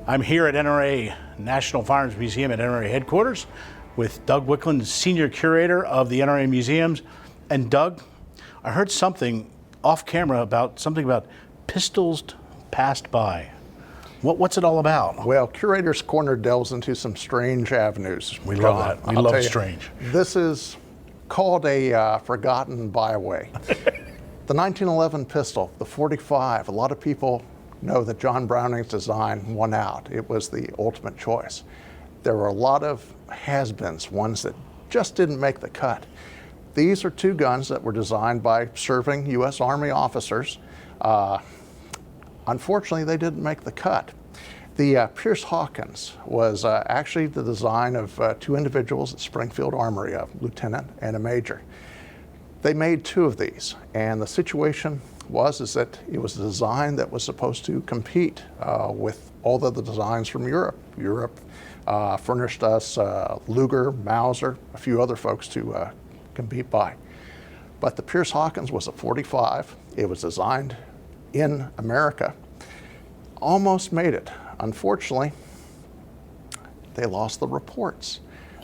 I'm here at NRA National Firearms Museum at NRA headquarters with Doug Wicklund, Senior Curator of the NRA Museums. And Doug, I heard something off camera about pistols passed by. What's it all about? Well, Curator's Corner delves into some strange avenues. We love that. We love strange. This is called a forgotten byway. The 1911 pistol, the .45, a lot of people know that John Browning's design won out. It was the ultimate choice. There were a lot of has-beens, ones that just didn't make the cut. These are two guns that were designed by serving U.S. Army officers. Unfortunately, they didn't make the cut. The Pierce-Hawkins was actually the design of two individuals at Springfield Armory, a lieutenant and a major. They made two of these, and the situation was that it was a design that was supposed to compete with all of the designs from Europe. Europe furnished us Luger, Mauser, a few other folks to compete by. But the Pierce-Hawkins was a .45. It was designed in America. Almost made it. Unfortunately, they lost the reports.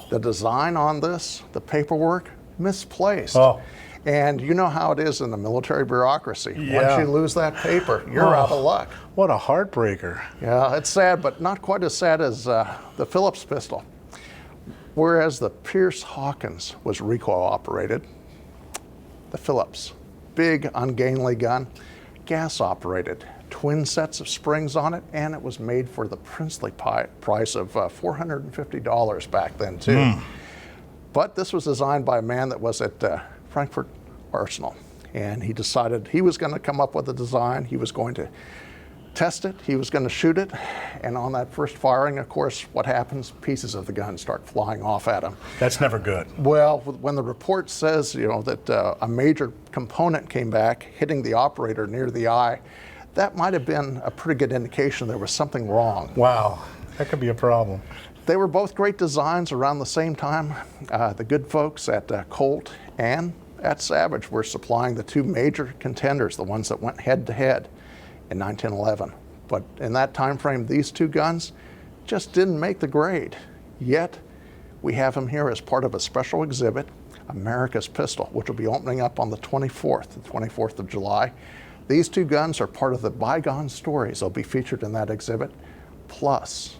The design on this, the paperwork, misplaced. Oh. And you know how it is in the military bureaucracy. Yeah. Once you lose that paper, you're out of luck. What a heartbreaker. Yeah, it's sad, but not quite as sad as the Phillips pistol. Whereas the Pierce-Hawkins was recoil operated, the Phillips, big ungainly gun, gas operated, twin sets of springs on it, and it was made for the princely price of $450 back then too. But this was designed by a man that was at Frankfurt Arsenal, and he decided he was going to come up with a design. He was going to test it, he was going to shoot it, and on that first firing, of course, what happens? Pieces of the gun start flying off at him. That's never good. Well, when the report says, that a major component came back, hitting the operator near the eye, that might have been a pretty good indication there was something wrong. Wow, that could be a problem. They were both great designs around the same time. The good folks at Colt and at Savage were supplying the two major contenders, the ones that went head to head in 1911. But in that time frame, these two guns just didn't make the grade. Yet, we have them here as part of a special exhibit, America's Pistol, which will be opening up on the 24th of July. These two guns are part of the bygone stories. They'll be featured in that exhibit, plus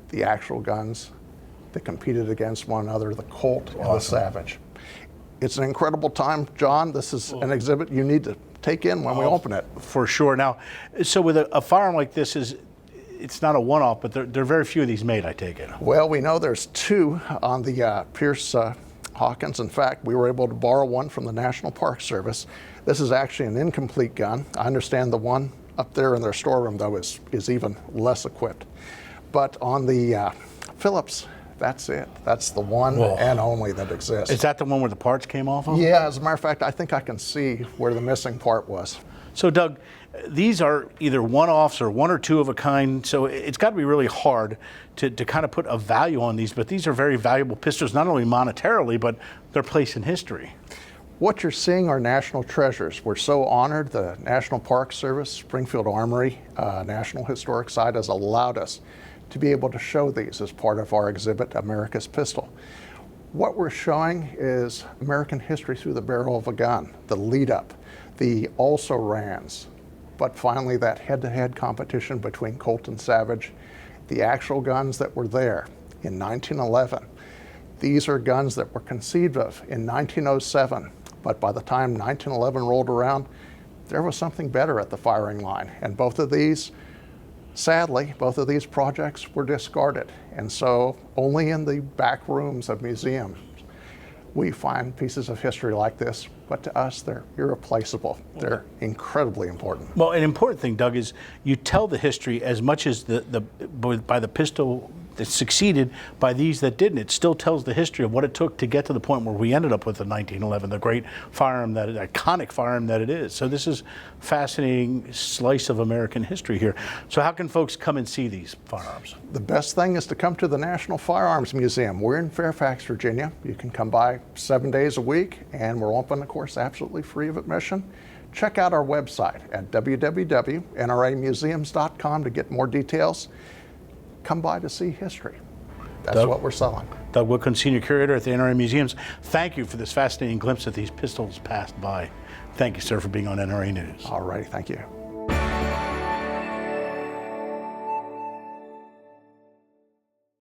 the actual guns that competed against one another, the Colt and the Savage. It's an incredible time, John. This is an exhibit you need to take in when we open it. For sure. Now, so with a firearm like this, it's not a one-off, but there are very few of these made, I take it. Well, we know there's two on the Pierce-Hawkins. In fact, we were able to borrow one from the National Park Service. This is actually an incomplete gun. I understand the one up there in their storeroom, though, is even less equipped. But on the Phillips, that's it. That's the one and only that exists. Is that the one where the parts came off of? Yeah, as a matter of fact, I think I can see where the missing part was. So, Doug, these are either one-offs or one or two of a kind, so it's got to be really hard to kind of put a value on these, but these are very valuable pistols, not only monetarily, but their place in history. What you're seeing are national treasures. We're so honored the National Park Service, Springfield Armory, National Historic Site has allowed us to be able to show these as part of our exhibit, America's Pistol. What we're showing is American history through the barrel of a gun, the lead up, the also-rans, but finally that head-to-head competition between Colt and Savage, the actual guns that were there in 1911. These are guns that were conceived of in 1907, but by the time 1911 rolled around, there was something better at the firing line. And sadly, both of these projects were discarded. And so only in the back rooms of museums we find pieces of history like this, but to us, they're irreplaceable. They're incredibly important. Well, an important thing, Doug, is you tell the history as much as by the pistol that succeeded, by these that didn't. It still tells the history of what it took to get to the point where we ended up with the 1911, the great firearm, iconic firearm that it is. So this is a fascinating slice of American history here. So how can folks come and see these firearms? The best thing is to come to the National Firearms Museum. We're in Fairfax, Virginia. You can come by 7 days a week, and we're open, of course, absolutely free of admission. Check out our website at www.nramuseums.com to get more details. come by to see history. That's Doug? what we're selling. Doug Wicklund, Senior Curator at the NRA Museums. Thank you for this fascinating glimpse at these pistols passed by. Thank you, sir, for being on NRA News. All righty, thank you.